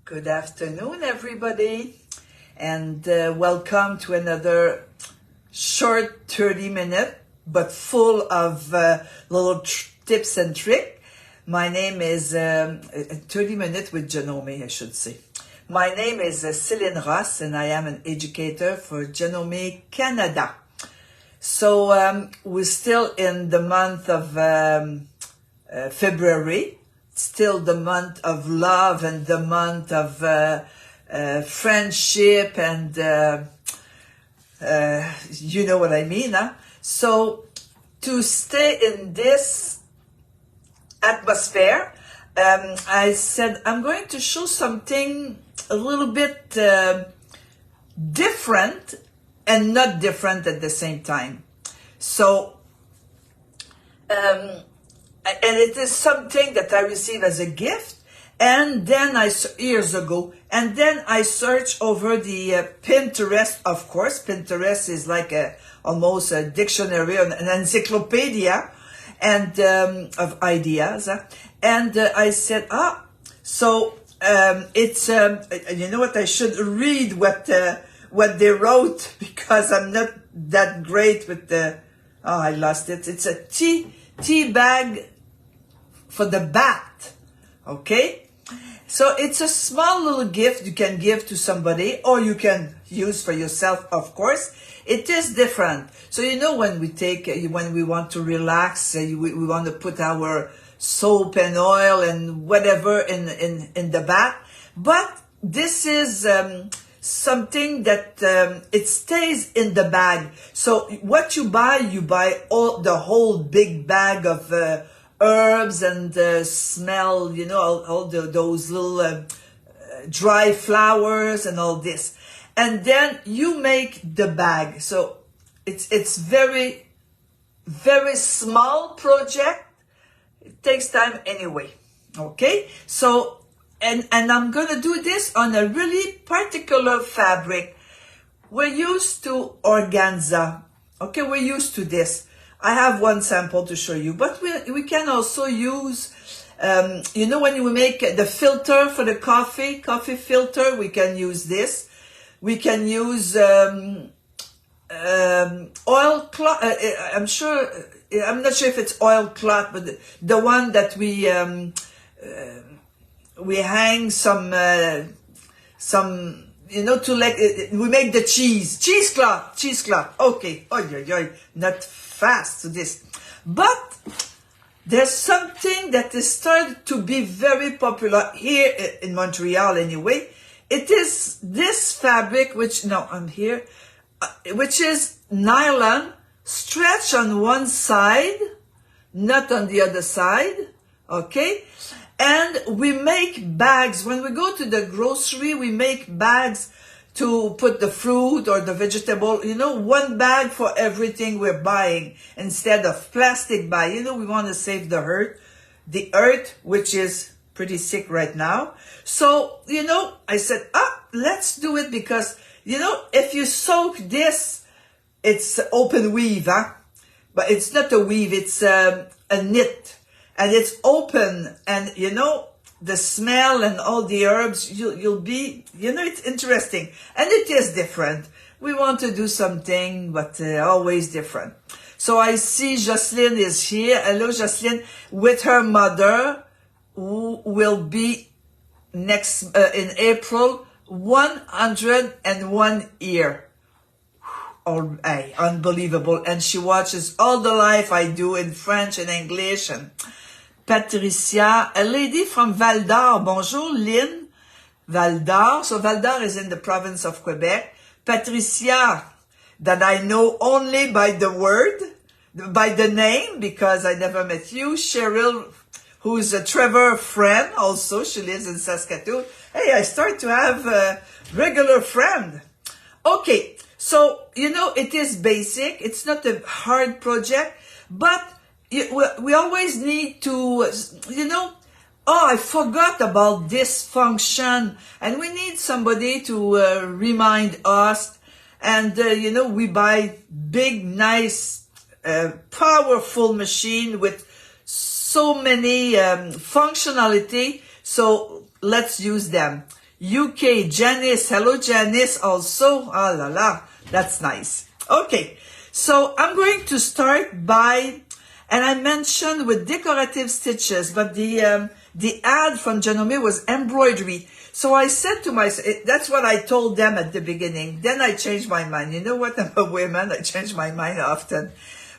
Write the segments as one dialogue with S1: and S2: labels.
S1: Good afternoon, everybody, and welcome to another short 30-minute, but full of little tips and tricks. My name is 30 minutes with Janome, I should say. My name is Celine Ross, and I am an educator for Janome Canada. So we're still in the month of February. Still the month of love and the month of friendship and you know what I mean, huh? So to stay in this atmosphere, I said I'm going to show something a little bit different and not different at the same time. So and it is something that I received as a gift, and then years ago, and then I searched over the Pinterest. Of course, Pinterest is like almost a dictionary, an encyclopedia, and of ideas. And I said, it's you know what? I should read what they wrote because I'm not that great with the. Oh, I lost it. It's a tea bag for the bat, okay? So it's a small little gift you can give to somebody, or you can use for yourself, of course. It is different. So you know when we want to relax, we want to put our soap and oil and whatever in the bath. But this is something that it stays in the bag. So what you buy the whole big bag of herbs and smell, you know, all those little dry flowers and all this. And then you make the bag. So it's very, very small project. It takes time anyway. Okay? So, and I'm going to do this on a really particular fabric. We're used to organza. Okay, we're used to this. I have one sample to show you, but we can also use, you know, when we make the filter for the coffee filter, we can use this. We can use oilcloth. I'm not sure if it's oilcloth, but the one that we hang some, you know, to like, we make the cheesecloth. Okay. Oh, not fast to this. But there's something that is started to be very popular here in Montreal anyway. It is this fabric, which is nylon, stretched on one side, not on the other side. Okay? And we make bags. When we go to the grocery, we make bags to put the fruit or the vegetable, you know, one bag for everything we're buying instead of plastic bag. You know, we want to save the earth, which is pretty sick right now. So, you know, I said, let's do it because, you know, if you soak this, it's open weave, huh? But it's not a weave, it's a knit. And it's open, and you know, the smell and all the herbs, you'll be, you know, it's interesting. And it is different. We want to do something, but always different. So I see Jocelyn is here. Hello, Jocelyn, with her mother, who will be next, in April, 101 year. Oh, unbelievable. And she watches all the life I do in French and English and Patricia, a lady from Val d'Or. Bonjour, Lynn. Val d'Or. So Val d'Or is in the province of Quebec. Patricia, that I know only by the name, because I never met you. Cheryl, who's a Trevor friend also. She lives in Saskatoon. Hey, I start to have a regular friend. Okay, so, you know, it is basic. It's not a hard project, but we always need to, you know, I forgot about this function, and we need somebody to remind us. And, you know, we buy big, nice, powerful machine with so many functionality. So let's use them. UK. Janice, hello Janice also. Ah la la, that's nice. Okay, so I'm going to start by, and I mentioned with decorative stitches, but the ad from Janome was embroidery. So I said to myself, that's what I told them at the beginning. Then I changed my mind. You know what? I'm a woman. I change my mind often.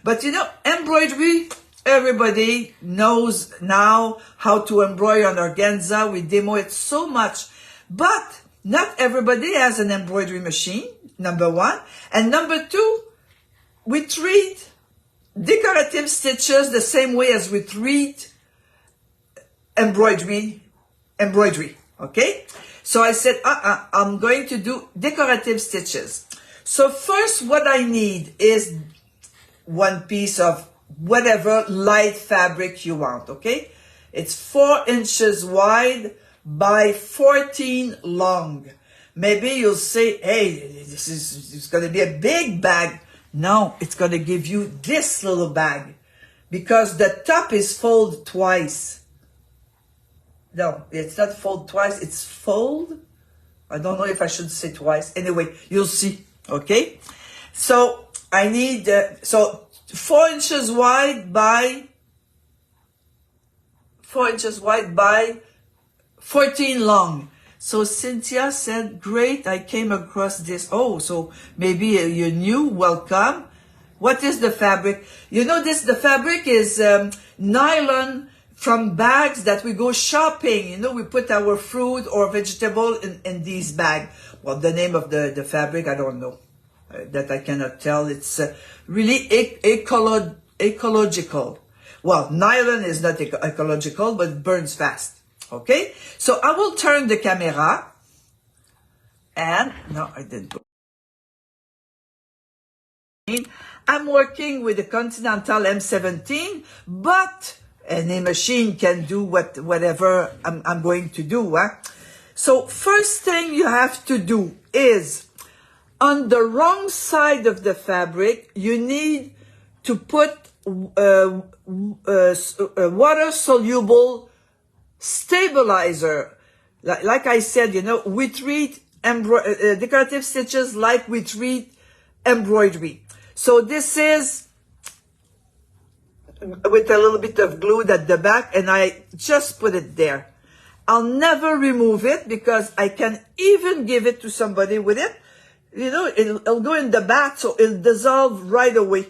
S1: But you know, embroidery, everybody knows now how to embroider on organza. We demo it so much. But not everybody has an embroidery machine, number one. And number two, we treat decorative stitches the same way as we treat embroidery. Okay? So I said, I'm going to do decorative stitches. So first what I need is one piece of whatever light fabric you want, okay? It's 4 inches wide by 14 long. Maybe you'll say, hey, this is going to be a big bag. No, it's going to give you this little bag because the top is fold twice. No, it's not fold twice, it's fold. I don't know if I should say twice. Anyway, you'll see, okay? So I need, 4 inches wide by 14 long. So Cynthia said, great, I came across this. Oh, so maybe you're new, welcome. What is the fabric? You know this, the fabric is nylon from bags that we go shopping. You know, we put our fruit or vegetable in these bags. Well, the name of the fabric, I don't know. That I cannot tell. It's really ecological. Well, nylon is not ecological, but it burns fast. Okay? So I will turn the camera. And, no, I didn't go. I'm working with the Continental M17, but any machine can do whatever I'm going to do. So first thing you have to do is, on the wrong side of the fabric, you need to put water-soluble stabilizer. Like I said, you know, we treat decorative stitches like we treat embroidery. So this is with a little bit of glue at the back, and I just put it there. I'll never remove it because I can even give it to somebody with it. You know, it'll go in the bath, so it'll dissolve right away.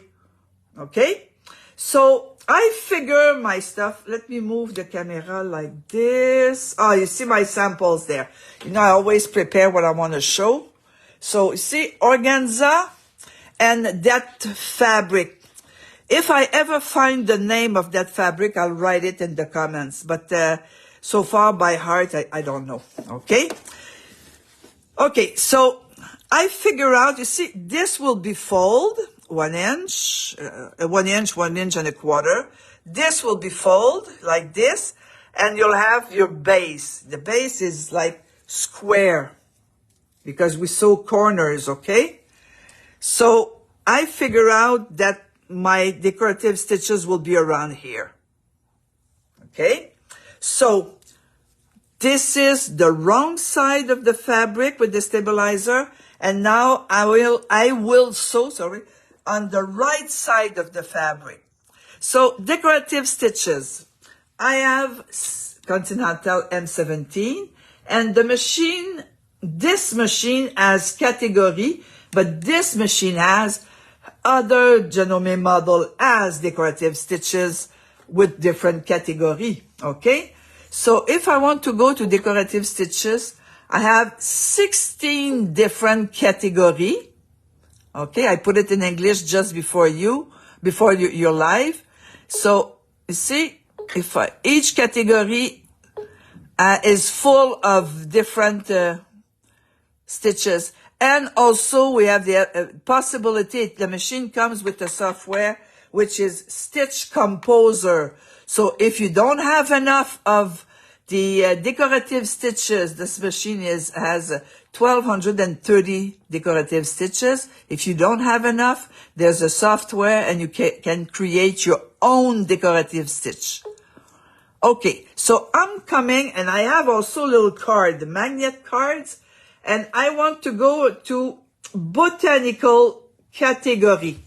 S1: Okay? So I figure my stuff. Let me move the camera like this. Oh, you see my samples there. You know, I always prepare what I want to show. So you see, organza and that fabric. If I ever find the name of that fabric, I'll write it in the comments. But so far by heart, I don't know. Okay? Okay, so I figure out, you see, this will be fold, 1 inch, 1 inch, 1 inch and a quarter. This will be fold like this, and you'll have your base. The base is like square because we sew corners, okay? So I figure out that my decorative stitches will be around here. Okay? So this is the wrong side of the fabric with the stabilizer, and now I will sew, on the right side of the fabric. So decorative stitches. I have Continental M17, and the machine, this machine has category, but this machine has other Janome model as decorative stitches with different category, okay? So if I want to go to decorative stitches, I have 16 different category. Okay, I put it in English just before you're live. So you see, if each category is full of different stitches. And also we have the possibility, the machine comes with a software which is Stitch Composer. So if you don't have enough of the decorative stitches, this machine has 1,230 decorative stitches. If you don't have enough, there's a software and you can create your own decorative stitch. Okay, so I'm coming, and I have also a little card, the magnet cards, and I want to go to botanical category.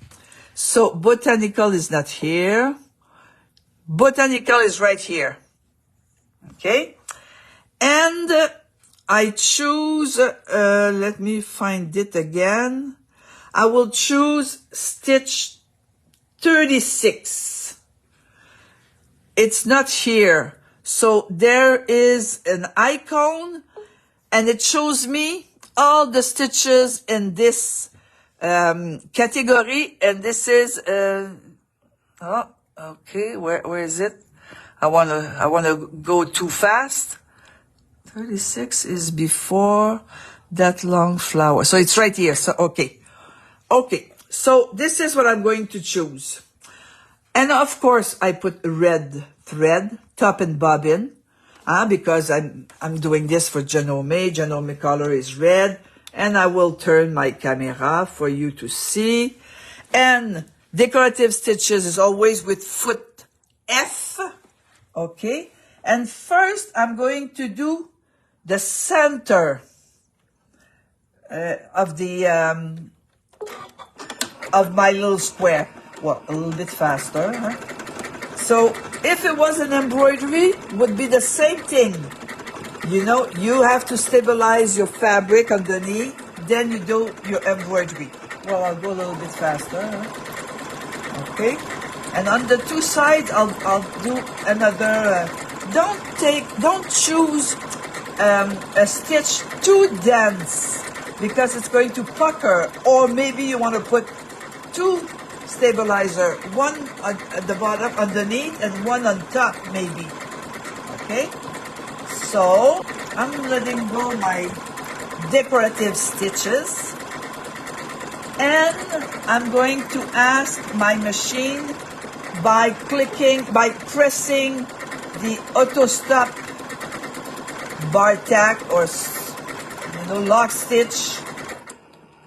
S1: So botanical is not here. Botanical is right here. Okay, and I choose, let me find it again. I will choose stitch 36. It's not here. So there is an icon, and it shows me all the stitches in this category, and this is oh, okay, where is it? I wanna go too fast. 36 is before that long flower. So it's right here. So okay. So this is what I'm going to choose. And of course, I put red thread, top and bobbin, because I'm doing this for Janome. Janome color is red, and I will turn my camera for you to see. And decorative stitches is always with foot F, okay? And first, I'm going to do the center of my little square. Well, a little bit faster, huh? So if it was an embroidery, it would be the same thing. You know, you have to stabilize your fabric underneath, then you do your embroidery. Well, I'll go a little bit faster, huh? Okay. And on the two sides, I'll do another. Don't choose a stitch too dense, because it's going to pucker. Or maybe you want to put two stabilizer, one at the bottom underneath and one on top maybe. Okay, so I'm letting go my decorative stitches, and I'm going to ask my machine by pressing the auto stop bar tack, or lock stitch,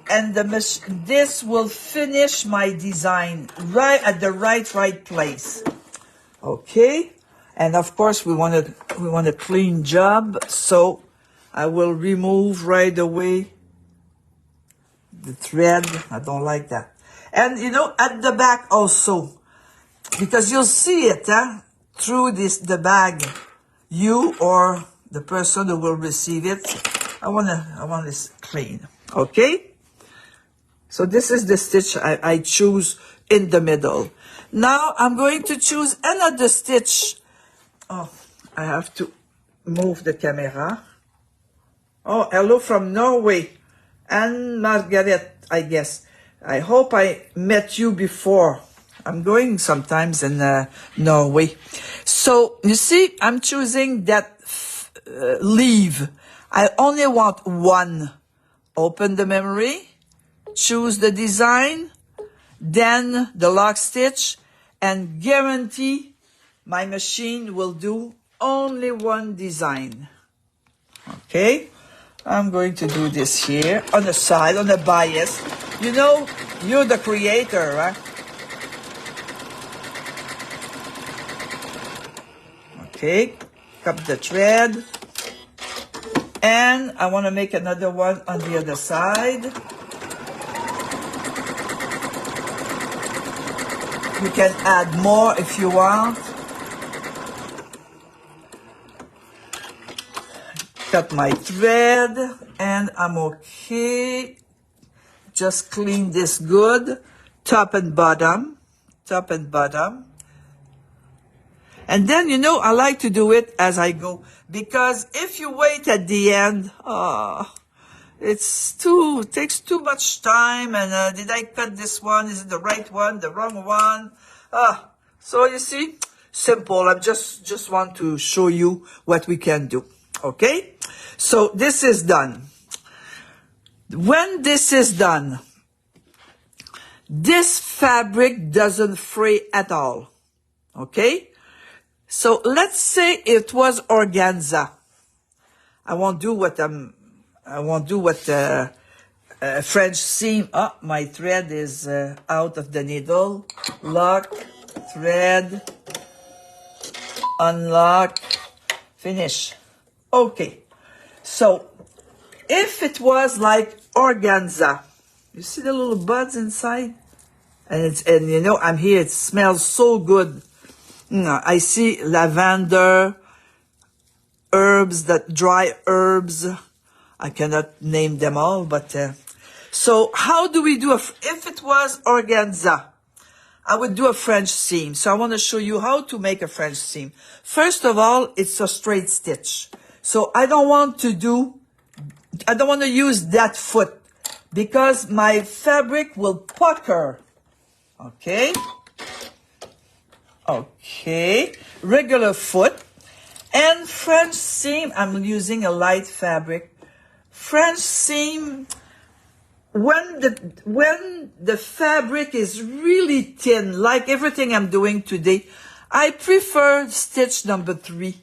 S1: and this will finish my design right at the right place. Okay, and of course we want a clean job, so I will remove right away the thread. I don't like that. And at the back also, because you'll see it through the bag, you or the person who will receive it. I want this clean. Okay. So this is the stitch I choose in the middle. Now I'm going to choose another stitch. Oh, I have to move the camera. Oh, hello from Norway. And Margaret, I guess. I hope I met you before. I'm going sometimes in Norway. So you see, I'm choosing that leaf. I only want one. Open the memory. Choose the design, then the lock stitch, and guarantee my machine will do only one design. Okay, I'm going to do this here on the side, on the bias. You're the creator, right? Okay, cut the thread, and I want to make another one on the other side. You can add more if you want. Cut my thread, and I'm okay. Just clean this good, top and bottom. And then, I like to do it as I go, because if you wait at the end, it takes too much time, and did I cut this one? Is it the right one, the wrong one? So you see, simple. I just want to show you what we can do. Okay, so this is done. When this is done, this fabric doesn't fray at all. Okay, so let's say it was organza. I won't do what French seam. Oh, my thread is out of the needle. Lock, thread, unlock, finish. Okay, so if it was like organza, you see the little buds inside? And you know, I'm here, it smells so good. I see lavender, herbs, that dry herbs. I cannot name them all, but so how do we do if it was organza, I would do a French seam. So I want to show you how to make a French seam. First of all, it's a straight stitch. So I don't want to use that foot because my fabric will pucker. Okay. Okay. Regular foot. And French seam, I'm using a light fabric. French seam, when the fabric is really thin, like everything I'm doing today, I prefer stitch number 3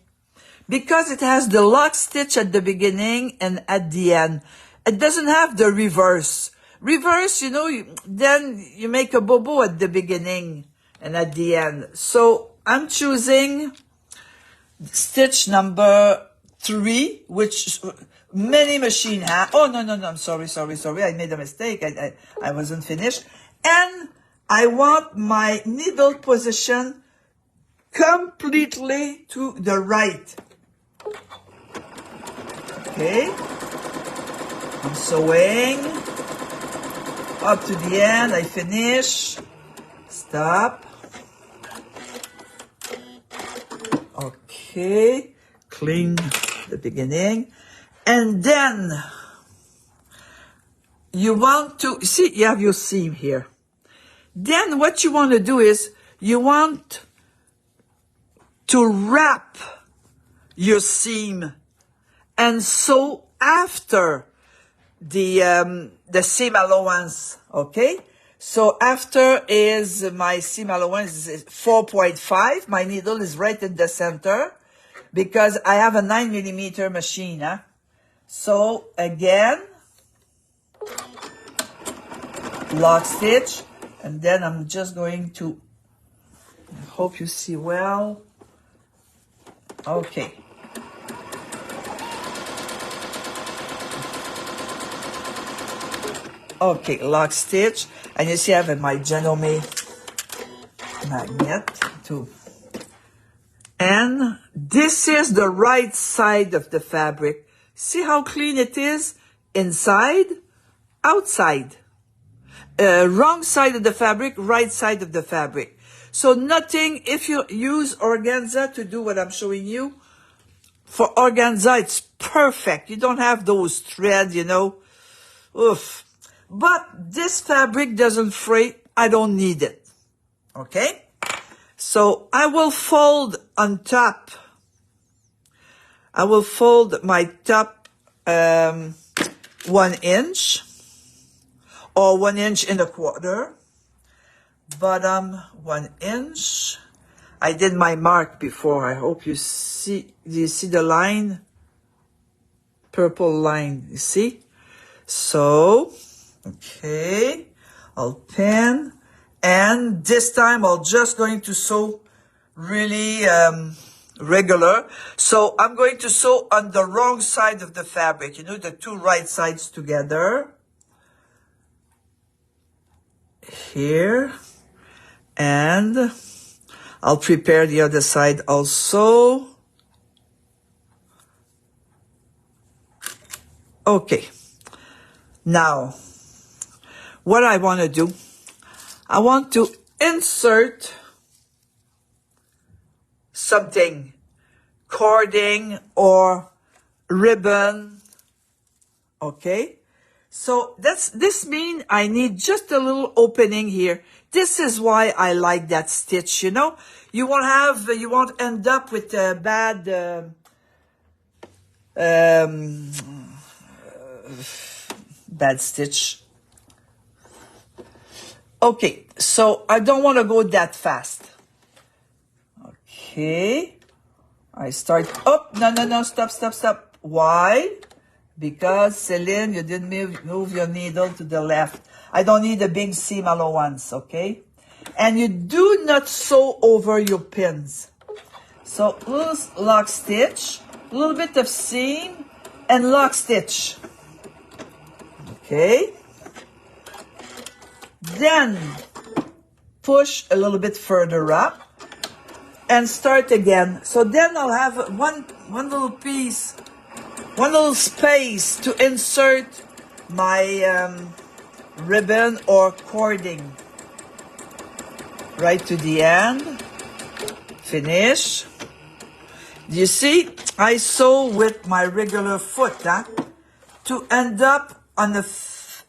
S1: because it has the lock stitch at the beginning and at the end. It doesn't have the reverse. Reverse, you know, then you make a bobo at the beginning and at the end. So I'm choosing stitch number 3, which many machine have. Oh, no, I'm sorry. I made a mistake. I wasn't finished. And I want my needle position completely to the right. Okay. I'm sewing up to the end. I finish. Stop. Okay. Clean the beginning. And then you want to, see, you have your seam here. Then what you want to do is you want to wrap your seam and sew after the seam allowance, okay? So after is my seam allowance is 4.5. My needle is right in the center because I have a 9mm machine, huh? So again, lock stitch, and then I'm just going to, I hope you see well. Okay. Okay, lock stitch, and you see I have my Janome magnet too. And this is the right side of the fabric. See how clean it is? Inside, outside. Wrong side of the fabric, right side of the fabric. So nothing, if you use organza to do what I'm showing you, for organza it's perfect. You don't have those threads, you know. Oof. But this fabric doesn't fray. I don't need it. Okay? So I will fold on top. I will fold my top 1 inch or 1 inch and a quarter. Bottom 1 inch. I did my mark before. I hope you see. Do you see the line? Purple line. You see? So, okay. I'll pin. And this time I'll just going to sew really regular. So I'm going to sew on the wrong side of the fabric. You know, the two right sides together. Here. And I'll prepare the other side also. Okay. Now, what I want to do, I want to insert something, cording or ribbon, okay? So this means I need just a little opening here. This is why I like that stitch, you know? You won't end up with a bad, bad stitch. Okay, so I don't want to go that fast. Okay, I start, oh, no, stop. Why? Because, Celine, you didn't move your needle to the left. I don't need a big seam allowance, okay? And you do not sew over your pins. So little lock stitch, a little bit of seam, and lock stitch. Okay. Then push a little bit further up and start again. So then I'll have one little piece, one little space to insert my ribbon or cording. Right to the end. Finish. You see, I sew with my regular foot, to end up on the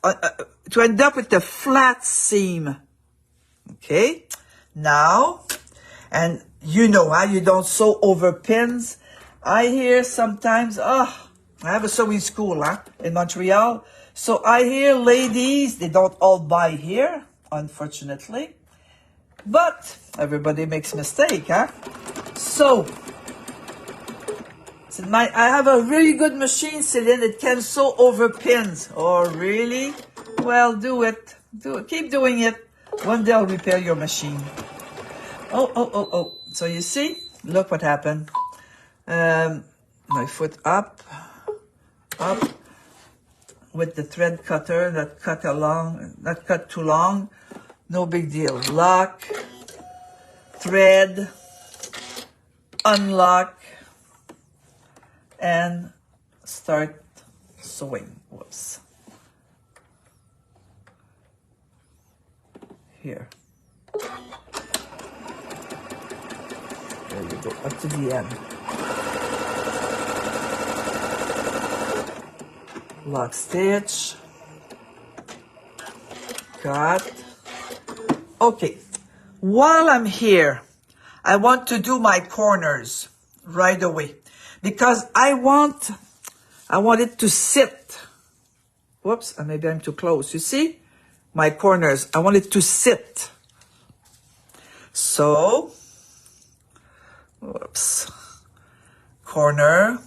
S1: with the flat seam. Okay. Now, and you know how you don't sew over pins. I hear sometimes, I have a sewing school, in Montreal. So I hear ladies, they don't all buy here, unfortunately. But everybody makes mistake, So, I have a really good machine, Celine. It can sew over pins. Oh, really? Well, do it. Keep doing it. One day I'll repair your machine. Oh. So you see? Look what happened. My foot up. With the thread cutter that not cut too long. No big deal. Lock. Thread. Unlock. And start sewing. Whoops. Here. There you go, up to the end. Lock stitch. Cut. Okay. While I'm here, I want to do my corners right away. Because I want it to sit. Whoops, maybe I'm too close. You see? My corners, I want it to sit. So, whoops. Corner.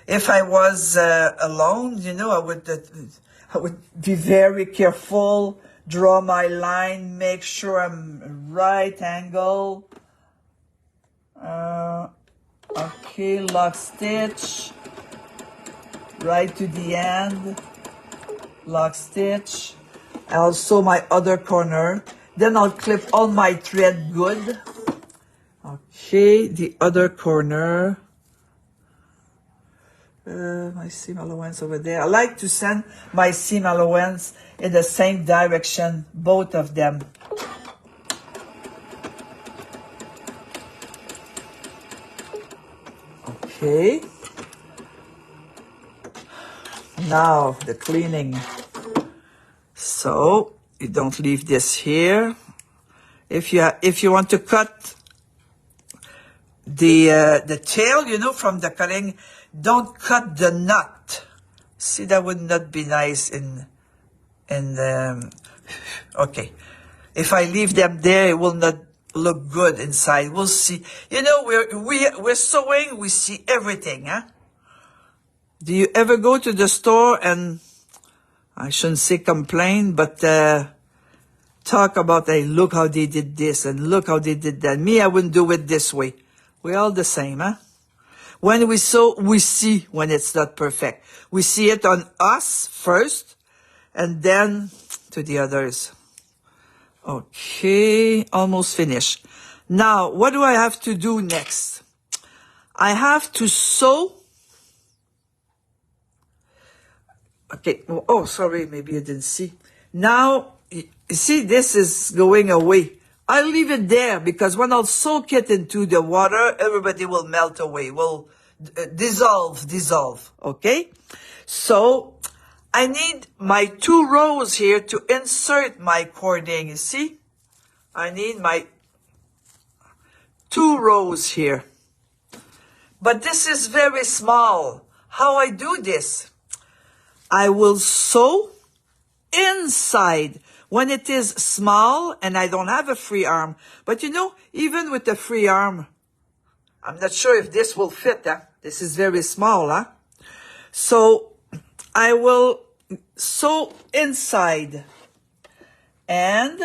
S1: If I was alone, I would be very careful, draw my line, make sure I'm right angle. Okay, lock stitch, right to the end, lock stitch. I'll sew my other corner, then I'll clip all my thread good. Okay, the other corner. My seam allowance over there. I like to send my seam allowance in the same direction, both of them. Okay. Now the cleaning. So you don't leave this here. If you want to cut the tail, from the cutting, don't cut the nut. See, that would not be nice okay. If I leave them there, it will not look good inside. We'll see. We're sewing, we see everything, Do you ever go to the store and, I shouldn't say complain, but talk about, hey, look how they did this and look how they did that. Me, I wouldn't do it this way. We're all the same, When we sew, we see when it's not perfect. We see it on us first, and then to the others. Okay, almost finished. Now, what do I have to do next? I have to sew. Okay, oh, sorry, maybe you didn't see. Now, you see, this is going away. I'll leave it there because when I'll soak it into the water, everybody will melt away, will dissolve, okay? So, I need my 2 rows here to insert my cording, you see? I need my 2 rows here. But this is very small. How I do this? I will sew inside when it is small and I don't have a free arm. But even with the free arm, I'm not sure if this will fit. This is very small. So I will sew inside and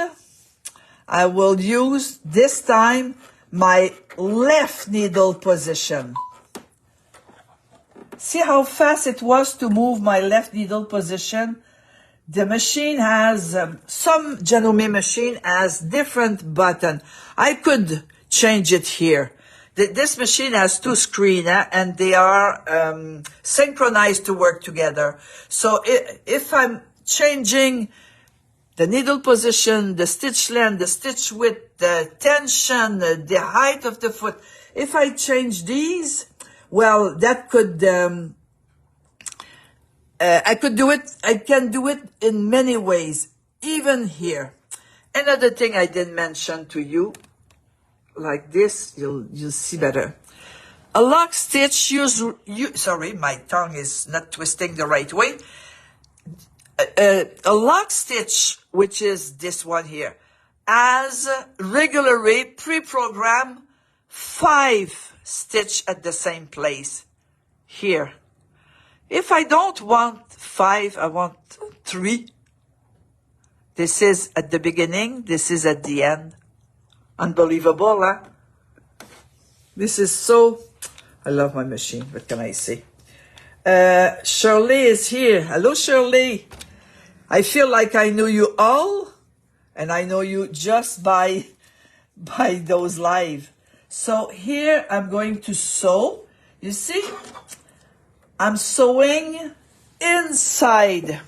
S1: I will use this time my left needle position. See how fast it was to move my left needle position? The machine has, some Janome machine has different button. I could change it here. This machine has two screens, and they are synchronized to work together. So if I'm changing the needle position, the stitch length, the stitch width, the tension, the height of the foot, if I change these, well, that could, I can do it in many ways, even here. Another thing I didn't mention to you, like this, you'll see better. A lock stitch, sorry, my tongue is not twisting the right way. A lock stitch, which is this one here, has regularly pre-programmed 5 stitch at the same place here. If I don't want 5, I want 3. This is at the beginning, this is at the end. Unbelievable, huh? This is so, I love my machine, what can I say? Shirley is here. Hello, Shirley. I feel like I knew you all, and I know you just by those live. So here I'm going to sew. You see, I'm sewing inside.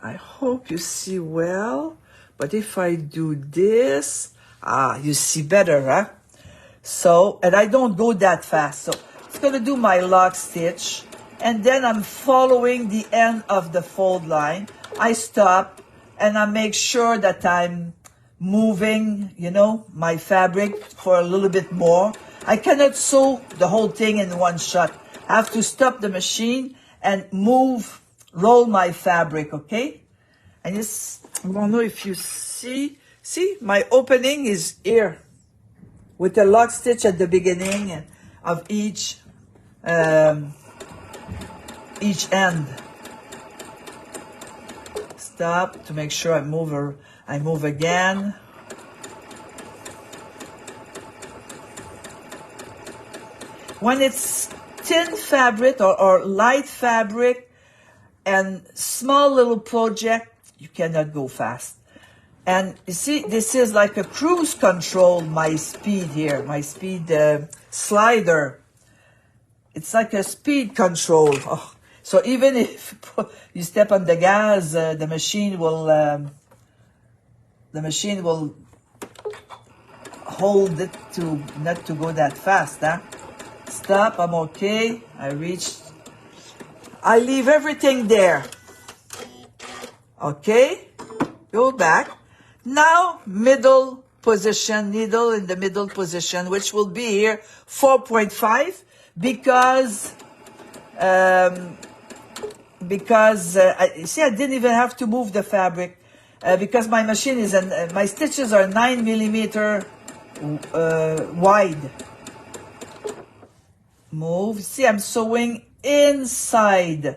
S1: I hope you see well, but if I do this, you see better, huh? So, and I don't go that fast. So it's going to do my lock stitch, and then I'm following the end of the fold line. I stop, and I make sure that I'm moving, you know, my fabric for a little bit more. I cannot sew the whole thing in one shot. I have to stop the machine and roll my fabric, okay? And this, I don't know if you see, my opening is here with a lock stitch at the beginning of each end. Stop to make sure I move again. When it's thin fabric or light fabric and small little project, you cannot go fast. And you see, this is like a cruise control, my speed here, my speed slider. It's like a speed control. Oh. So even if you step on the gas, the machine will hold it to not to go that fast, huh? Stop, I'm okay. I leave everything there. Okay, go back. Now, middle position, needle in the middle position, which will be here 4.5 because see, I didn't even have to move the fabric because my machine is, my stitches are 9 millimeter wide. Move. See, I'm sewing inside.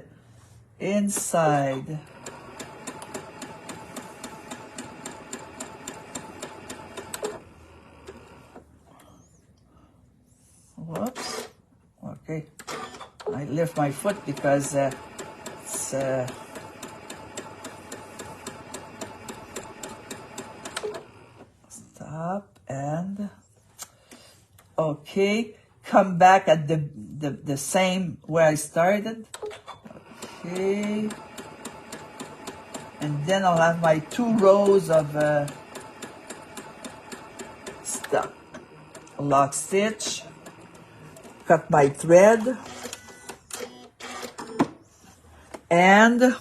S1: Whoops. Okay. I lift my foot because it's stop and okay. Come back at the same where I started. Okay. And then I'll have my 2 rows of stop. Lock stitch. Cut my thread. And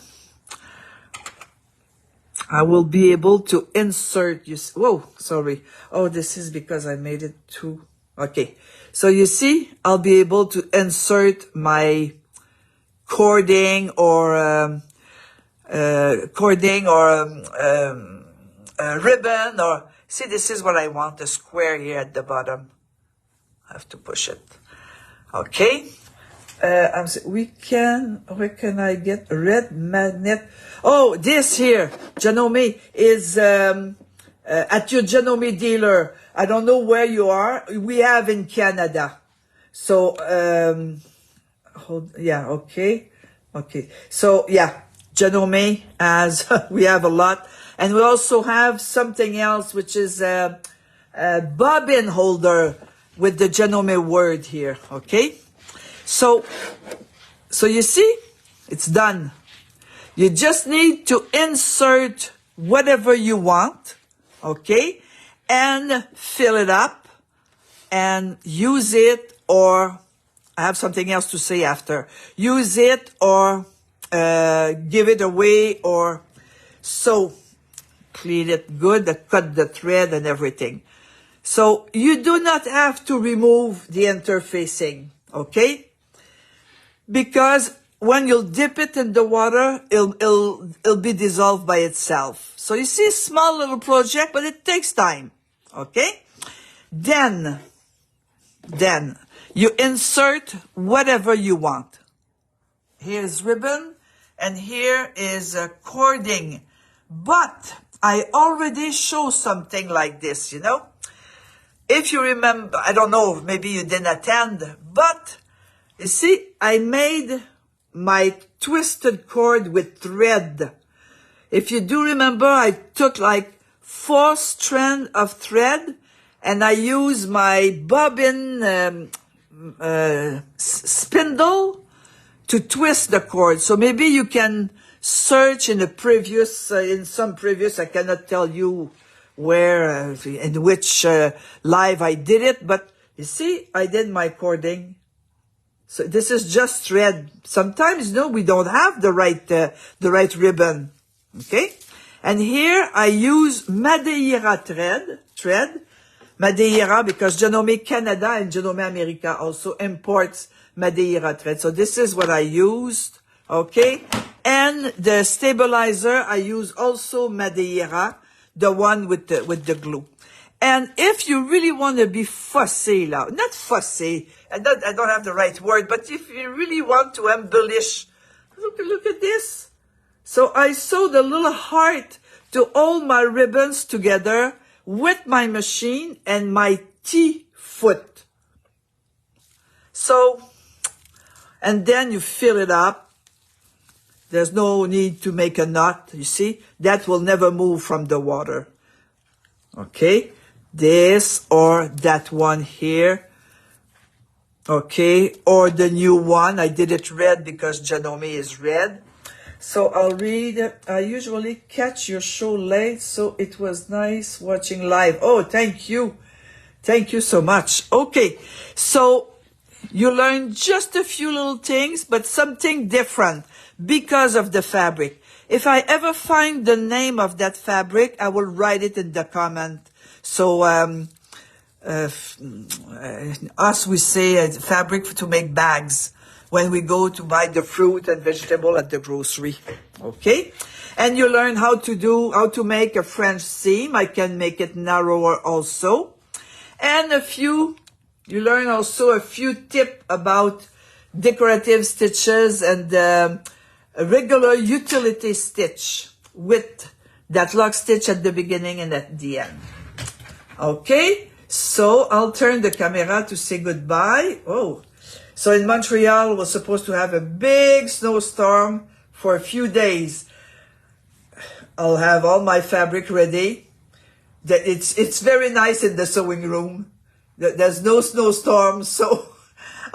S1: I will be able to insert, whoa, sorry. Oh, this is because I made it too, okay. So you see, I'll be able to insert my cording or ribbon, or see, this is what I want, a square here at the bottom. I have to push it. Okay. Where can I get a red magnet? Oh, this here, Janome, is at your Janome dealer. I don't know where you are. We have in Canada. So, okay. So, yeah, Janome has, we have a lot. And we also have something else, which is a bobbin holder with the Janome word here, okay? So you see, it's done. You just need to insert whatever you want, okay? And fill it up and use it, or I have something else to say after. Use it or give it away, or so clean it good, cut the thread and everything. So you do not have to remove the interfacing, okay? Because when you'll dip it in the water, it'll be dissolved by itself. So you see, small little project, but it takes time, okay? Then you insert whatever you want. Here's ribbon, and here is cording. But I already show something like this, you know? If you remember, I don't know, maybe you didn't attend, but you see, I made my twisted cord with thread. If you do remember, I took like 4 strands of thread, and I use my bobbin spindle to twist the cord. So maybe you can search in some previous, I cannot tell you where, in which live I did it, but you see, I did my cording. So this is just thread. Sometimes, no, we don't have the right ribbon, okay? And here I use Madeira thread, Madeira, because Janome Canada and Janome America also imports Madeira thread. So this is what I used, okay? And the stabilizer, I use also Madeira, the one with the glue. And if you really want to be fussy, not fussy, I don't have the right word, but if you really want to embellish, look at this. So I sewed a little heart to hold my ribbons together with my machine and my T-foot. So, and then you fill it up. There's no need to make a knot, you see? That will never move from the water. Okay? This or that one here. Okay? Or the new one. I did it red because Janome is red. So I'll read. I usually catch your show late, so it was nice watching live. Oh, thank you. Thank you so much. Okay. So you learned just a few little things, but something different because of the fabric. If I ever find the name of that fabric, I will write it in the comment. So, us, we say fabric to make bags when we go to buy the fruit and vegetable at the grocery. Okay? And you learn how to make a French seam. I can make it narrower also. And you learn also a few tips about decorative stitches and a regular utility stitch with that lock stitch at the beginning and at the end. Okay, so I'll turn the camera to say goodbye. Oh, so in Montreal, we're supposed to have a big snowstorm for a few days. I'll have all my fabric ready. It's very nice in the sewing room. There's no snowstorm, so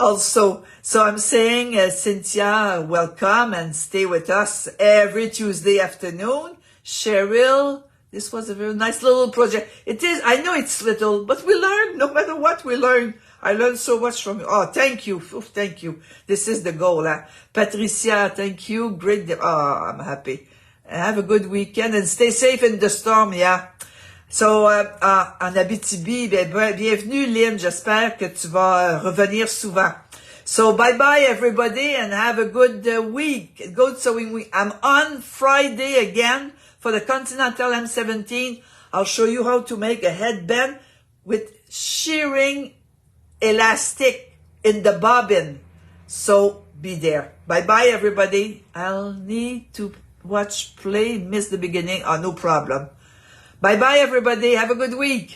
S1: also, so I'm saying, Cynthia, welcome and stay with us every Tuesday afternoon. Cheryl, this was a very nice little project. It is, I know it's little, but we learn, no matter what we learn. I learned so much from you. Oh, thank you. Oh, thank you. This is the goal. Huh? Patricia, thank you. Great. Oh, I'm happy. Have a good weekend and stay safe in the storm, yeah. So, en Abitibi, bienvenue, Lynn. J'espère que tu vas revenir souvent. So, bye-bye, everybody, and have a good week. Good sewing week. I'm on Friday again for the Continental M17. I'll show you how to make a headband with shearing elastic in the bobbin. So, be there. Bye-bye, everybody. I'll need to watch play, miss the beginning. Oh, no problem. Bye-bye, everybody. Have a good week.